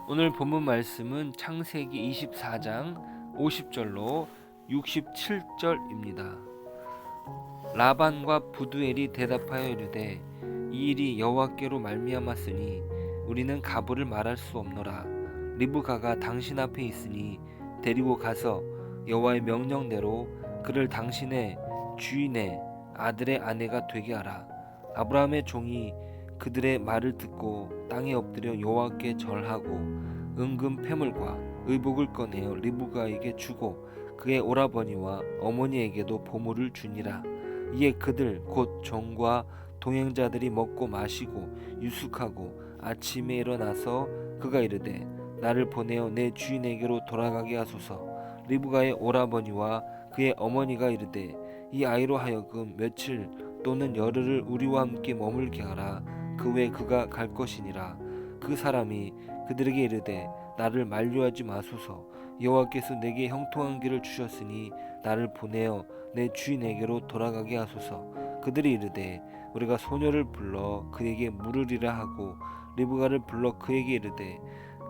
오늘 본문 말씀은 창세기 24장 50절로 67절입니다. 라반과 부두엘이 대답하여 이르되 이 일이 여호와께로 말미암았으니 우리는 가부를 말할 수 없노라. 리브가가 당신 앞에 있으니 데리고 가서 여호와의 명령대로 그를 당신의 주인의 아들의 아내가 되게 하라. 아브라함의 종이 그들의 말을 듣고 땅에 엎드려 여호와께 절하고 은금 패물과 의복을 꺼내어 리브가에게 주고 그의 오라버니와 어머니에게도 보물을 주니라. 이에 그들 곧 종과 동행자들이 먹고 마시고 유숙하고 아침에 일어나서 그가 이르되 나를 보내어 내 주인에게로 돌아가게 하소서. 리브가의 오라버니와 그의 어머니가 이르되 이 아이로 하여금 며칠 또는 열흘을 우리와 함께 머물게 하라. 그 후에 그가 갈 것이니라. 그 사람이 그들에게 이르되 나를 만류하지 마소서. 여호와께서 내게 형통한 길을 주셨으니 나를 보내어 내 주인에게로 돌아가게 하소서. 그들이 이르되 우리가 소녀를 불러 그에게 물으리라 하고 리브가를 불러 그에게 이르되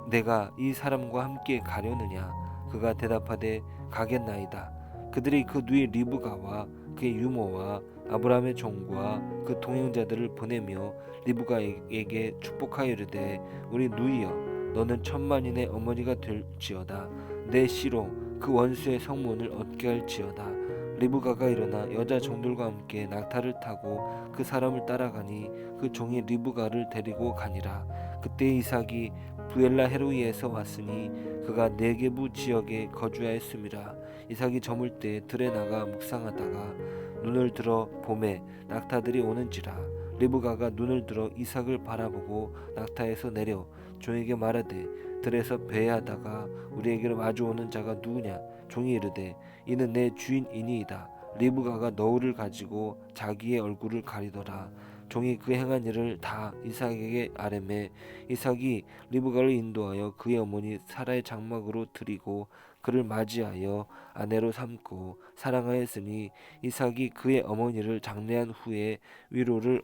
내가 이 사람과 함께 가려느냐. 그가 대답하되 가겠나이다. 그들이 그 누이 리브가와 그의 유모와 아브라함의 종과 그 동행자들을 보내며 리브가에게 축복하여 이르되 우리 누이여 너는 천만인의 어머니가 될지어다. 내 씨로 그 원수의 성문을 얻게 할지어다. 리브가가 일어나 여자 종들과 함께 낙타를 타고 그 사람을 따라가니 그 종이 리브가를 데리고 가니라. 그때 이삭이 부엘라 헤로이에서 왔으니 그가 네게부 지역에 거주하였음이라. 이삭이 저물 때 들에 나가 묵상하다가 눈을 들어 봄에 낙타들이 오는지라. 리브가가 눈을 들어 이삭을 바라보고 낙타에서 내려 종에게 말하되 들에서 배회하다가 우리에게로 마주오는 자가 누구냐. 종이 이르되 이는 내 주인이니이다. 리브가가 너울을 가지고 자기의 얼굴을 가리더라. 종이 그 행한 일을 다 이삭에게 아뢰매 이삭이 리브가를 인도하여 그의 어머니 사라의 장막으로 들이고 그를 맞이하여 아내로 삼고 사랑하였으니 이삭이 그의 어머니를 장례한 후에 위로를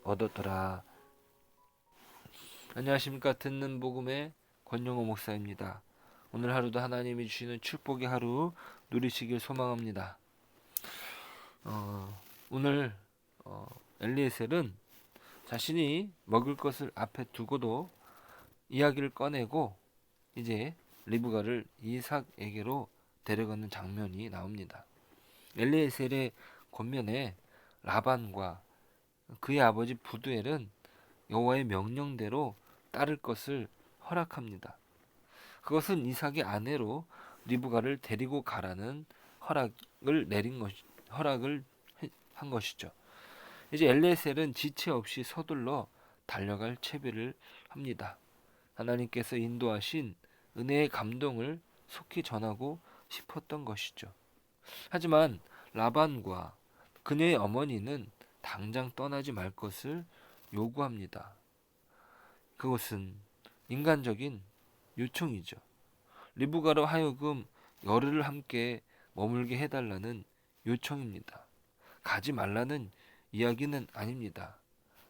얻었더라. 안녕하십니까. 듣는 복음의 권영호 목사입니다. 오늘 하루도 하나님이 주시는 축복의 하루 누리시길 소망합니다. 오늘 엘리에셀은 자신이 먹을 것을 앞에 두고도 이야기를 꺼내고 이제 리브가를 이삭에게로 데려가는 장면이 나옵니다. 엘리에셀의 권면에 라반과 그의 아버지 부두엘은 여호와의 명령대로 따를 것을 허락합니다. 그것은 이삭의 아내로 리브가를 데리고 가라는 허락을 한 것이죠. 이제 엘레셀은 지체 없이 서둘러 달려갈 채비를 합니다. 하나님께서 인도하신 은혜의 감동을 속히 전하고 싶었던 것이죠. 하지만 라반과 그녀의 어머니는 당장 떠나지 말 것을 요구합니다. 그것은 인간적인 요청이죠. 리브가로 하여금 열흘을 함께 머물게 해달라는 요청입니다. 가지 말라는 이야기는 아닙니다.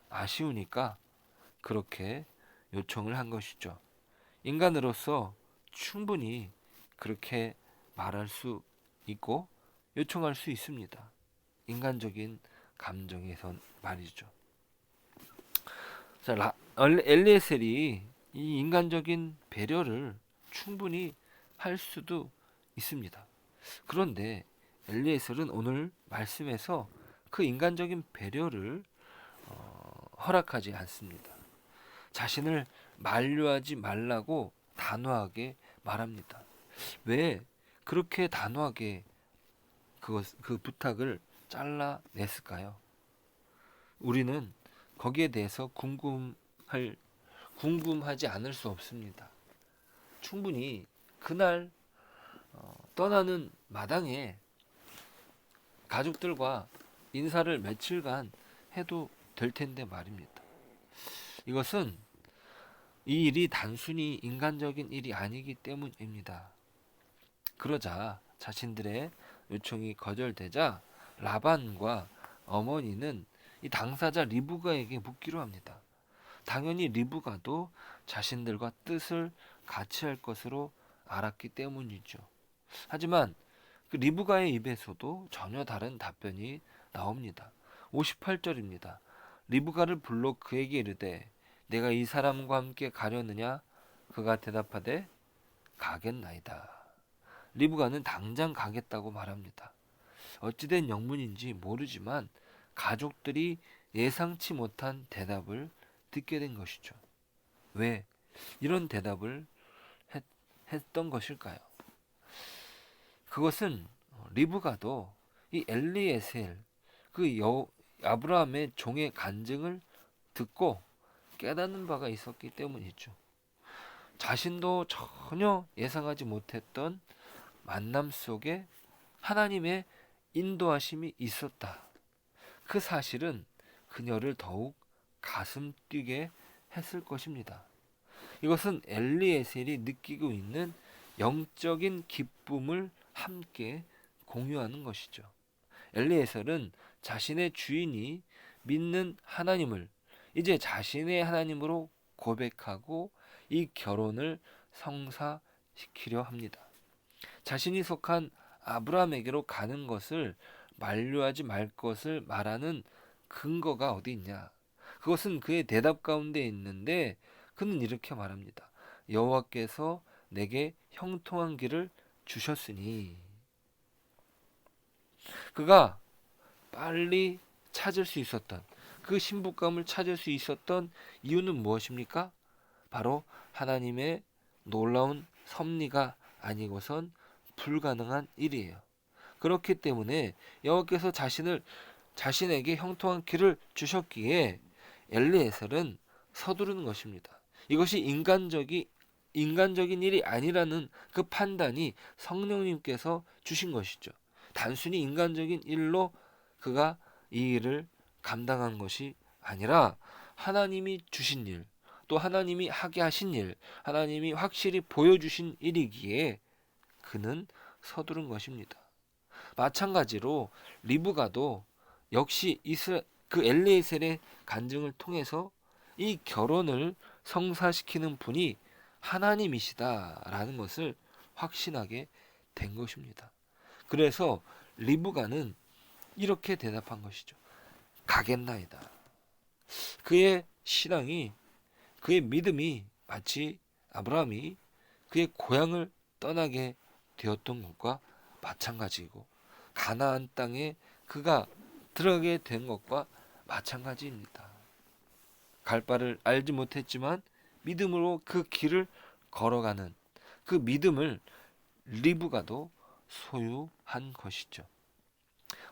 아쉬우니까 그렇게 요청을 한 것이죠. 인간으로서 충분히 그렇게 말할 수 있고 요청할 수 있습니다. 인간적인 감정에선 말이죠. 자, 엘리에셀이 이 인간적인 배려를 충분히 할 수도 있습니다. 그런데 엘리에셀은 오늘 말씀에서 그 인간적인 배려를 허락하지 않습니다. 자신을 만류하지 말라고 단호하게 말합니다. 왜 그렇게 단호하게 그 부탁을 잘라냈을까요? 우리는 거기에 대해서 궁금하지 않을 수 없습니다. 충분히 그날 떠나는 마당에 가족들과 인사를 며칠간 해도 될 텐데 말입니다. 이것은 이 일이 단순히 인간적인 일이 아니기 때문입니다. 그러자 자신들의 요청이 거절되자 라반과 어머니는 이 당사자 리브가에게 묻기로 합니다. 당연히 리브가도 자신들과 뜻을 같이 할 것으로 알았기 때문이죠. 하지만 그 리브가의 입에서도 전혀 다른 답변이 나옵니다. 58절입니다. 리브가를 불러 그에게 이르되 내가 이 사람과 함께 가려느냐? 그가 대답하되 가겠나이다. 리브가는 당장 가겠다고 말합니다. 어찌된 영문인지 모르지만 가족들이 예상치 못한 대답을 듣게 된 것이죠. 왜 이런 대답을 했던 것일까요? 그것은 리브가도 이 엘리에셀 아브라함의 종의 간증을 듣고 깨닫는 바가 있었기 때문이죠. 자신도 전혀 예상하지 못했던 만남 속에 하나님의 인도하심이 있었다. 그 사실은 그녀를 더욱 가슴 뛰게 했을 것입니다. 이것은 엘리에셀이 느끼고 있는 영적인 기쁨을 함께 공유하는 것이죠. 엘리에셀은 자신의 주인이 믿는 하나님을 이제 자신의 하나님으로 고백하고 이 결혼을 성사시키려 합니다. 자신이 속한 아브라함에게로 가는 것을 만류하지 말 것을 말하는 근거가 어디 있냐? 그것은 그의 대답 가운데 있는데 그는 이렇게 말합니다. 여호와께서 내게 형통한 길을 주셨으니 그가 빨리 찾을 수 있었던 그 신부감을 찾을 수 있었던 이유는 무엇입니까? 바로 하나님의 놀라운 섭리가 아니고선 불가능한 일이에요. 그렇기 때문에 여호와께서 자신에게 형통한 길을 주셨기에 엘리에셀은 서두르는 것입니다. 이것이 인간적인 일이 아니라는 그 판단이 성령님께서 주신 것이죠. 단순히 인간적인 일로 그가 이 일을 감당한 것이 아니라 하나님이 주신 일, 또 하나님이 하게 하신 일, 하나님이 확실히 보여주신 일이기에 그는 서두른 것입니다. 마찬가지로 리브가도 역시 그 엘리에셀의 간증을 통해서 이 결혼을 성사시키는 분이 하나님이시다라는 것을 확신하게 된 것입니다. 그래서 리브가는 이렇게 대답한 것이죠. 가겠나이다. 그의 신앙이, 그의 믿음이 마치 아브라함이 그의 고향을 떠나게 되었던 것과 마찬가지이고 가나안 땅에 그가 들어가게 된 것과 마찬가지입니다. 갈 바를 알지 못했지만 믿음으로 그 길을 걸어가는 그 믿음을 리브가도 소유한 것이죠.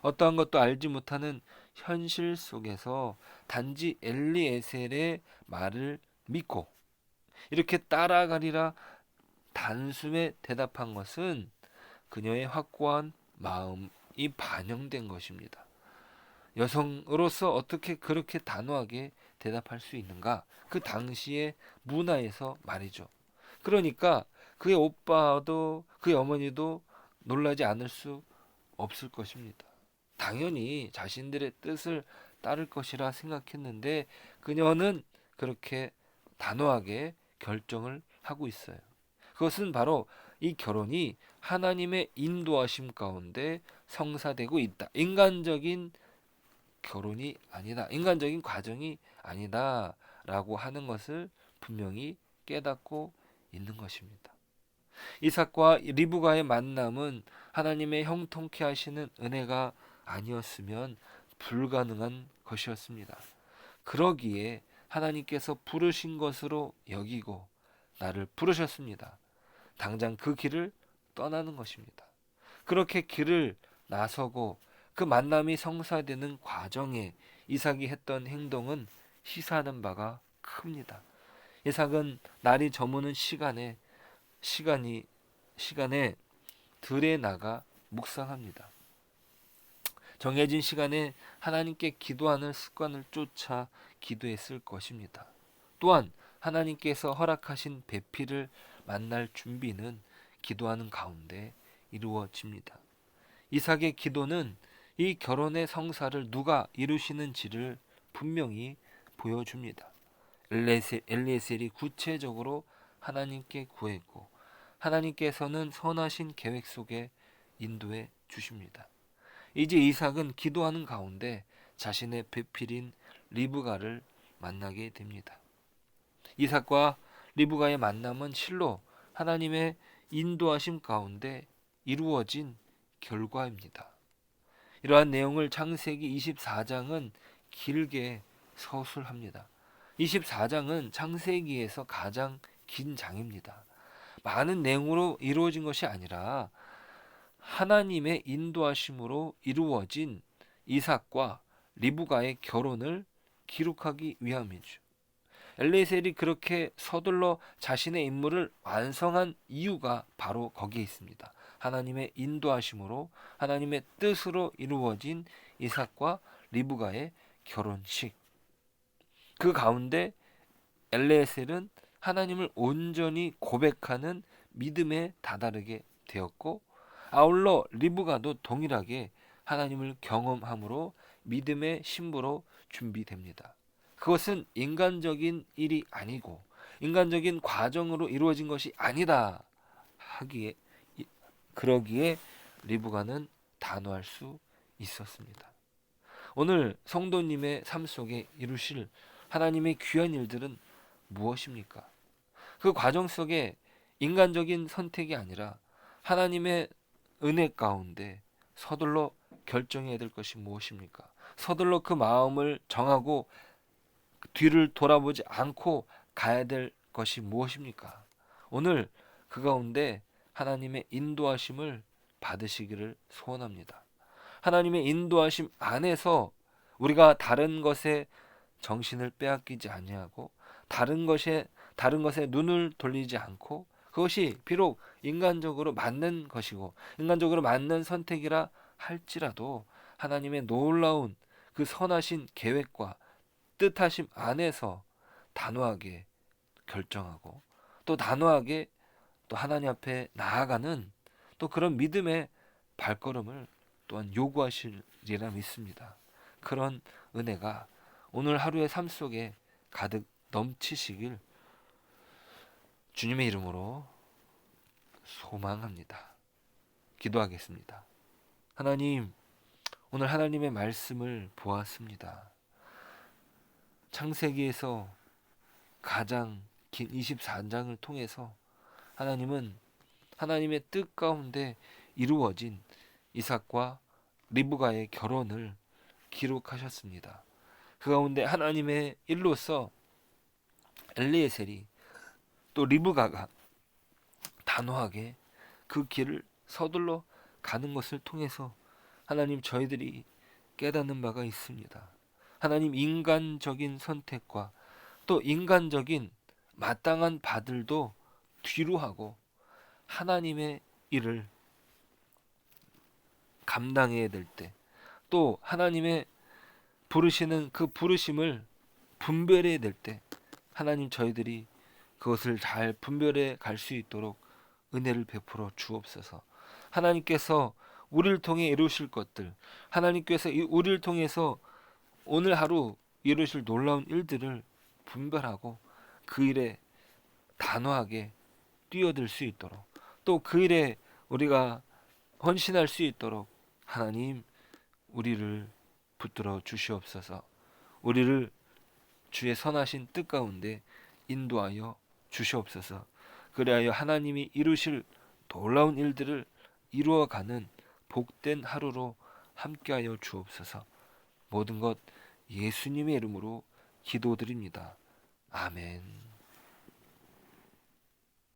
어떠한 것도 알지 못하는 현실 속에서 단지 엘리에셀의 말을 믿고 이렇게 따라가리라 단숨에 대답한 것은 그녀의 확고한 마음이 반영된 것입니다. 여성으로서 어떻게 그렇게 단호하게 대답할 수 있는가? 그 당시의 문화에서 말이죠. 그러니까 그의 오빠도 그의 어머니도 놀라지 않을 수 없을 것입니다. 당연히 자신들의 뜻을 따를 것이라 생각했는데 그녀는 그렇게 단호하게 결정을 하고 있어요. 그것은 바로 이 결혼이 하나님의 인도하심 가운데 성사되고 있다. 인간적인 결혼이 아니다. 인간적인 과정이 아니다라고 하는 것을 분명히 깨닫고 있는 것입니다. 이삭과 리브가의 만남은 하나님의 형통케 하시는 은혜가 아니었으면 불가능한 것이었습니다. 그러기에 하나님께서 부르신 것으로 여기고 나를 부르셨습니다. 당장 그 길을 떠나는 것입니다. 그렇게 길을 나서고 그 만남이 성사되는 과정에 이삭이 했던 행동은 시사하는 바가 큽니다. 이삭은 날이 저무는 시간에 들에 나가 묵상합니다. 정해진 시간에 하나님께 기도하는 습관을 쫓아 기도했을 것입니다. 또한 하나님께서 허락하신 배필을 만날 준비는 기도하는 가운데 이루어집니다. 이삭의 기도는 이 결혼의 성사를 누가 이루시는지를 분명히 보여줍니다. 엘리에셀이 구체적으로 하나님께 구했고 하나님께서는 선하신 계획 속에 인도해 주십니다. 이제 이삭은 기도하는 가운데 자신의 배필인 리브가를 만나게 됩니다. 이삭과 리브가의 만남은 실로 하나님의 인도하심 가운데 이루어진 결과입니다. 이러한 내용을 창세기 24장은 길게 서술합니다. 24장은 창세기에서 가장 긴 장입니다. 많은 내용으로 이루어진 것이 아니라 하나님의 인도하심으로 이루어진 이삭과 리브가의 결혼을 기록하기 위함이죠. 엘리에셀이 그렇게 서둘러 자신의 임무를 완성한 이유가 바로 거기에 있습니다. 하나님의 인도하심으로 하나님의 뜻으로 이루어진 이삭과 리브가의 결혼식. 그 가운데 엘리에셀은 하나님을 온전히 고백하는 믿음에 다다르게 되었고 아울러 리브가도 동일하게 하나님을 경험함으로 믿음의 신부로 준비됩니다. 그것은 인간적인 일이 아니고 인간적인 과정으로 이루어진 것이 아니다 하기에 그러기에 리브가는 단호할 수 있었습니다. 오늘 성도님의 삶 속에 이루실 하나님의 귀한 일들은 무엇입니까? 그 과정 속에 인간적인 선택이 아니라 하나님의 은혜 가운데 서둘러 결정해야 될 것이 무엇입니까? 서둘러 그 마음을 정하고 뒤를 돌아보지 않고 가야 될 것이 무엇입니까? 오늘 그 가운데 하나님의 인도하심을 받으시기를 소원합니다. 하나님의 인도하심 안에서 우리가 다른 것에 정신을 빼앗기지 아니하고 다른 것에 눈을 돌리지 않고 그것이 비록 인간적으로 맞는 것이고 인간적으로 맞는 선택이라 할지라도 하나님의 놀라운 그 선하신 계획과 뜻하심 안에서 단호하게 결정하고 또 단호하게 또 하나님 앞에 나아가는 또 그런 믿음의 발걸음을 또한 요구하시리라 믿습니다. 그런 은혜가 오늘 하루의 삶 속에 가득 넘치시길 주님의 이름으로 소망합니다. 기도하겠습니다. 하나님, 오늘 하나님의 말씀을 보았습니다. 창세기에서 가장 긴 24장을 통해서 하나님은 하나님의 뜻 가운데 이루어진 이삭과 리브가의 결혼을 기록하셨습니다. 그 가운데 하나님의 일로서 엘리에셀이 또 리브가가 단호하게 그 길을 서둘러 가는 것을 통해서 하나님 저희들이 깨닫는 바가 있습니다. 하나님 인간적인 선택과 또 인간적인 마땅한 바들도 뒤로 하고 하나님의 일을 감당해야 될 때 또 하나님의 부르시는 그 부르심을 분별해야 될 때 하나님 저희들이 그것을 잘 분별해 갈 수 있도록 은혜를 베풀어 주옵소서. 하나님께서 우리를 통해 이루실 것들, 하나님께서 우리를 통해서 오늘 하루 이루실 놀라운 일들을 분별하고 그 일에 단호하게 뛰어들 수 있도록 또 그 일에 우리가 헌신할 수 있도록 하나님 우리를 붙들어 주시옵소서. 우리를 주의 선하신 뜻 가운데 인도하여 주시옵소서. 그리하여 하나님이 이루실 놀라운 일들을 이루어가는 복된 하루로 함께하여 주옵소서. 모든 것 예수님의 이름으로 기도드립니다. 아멘.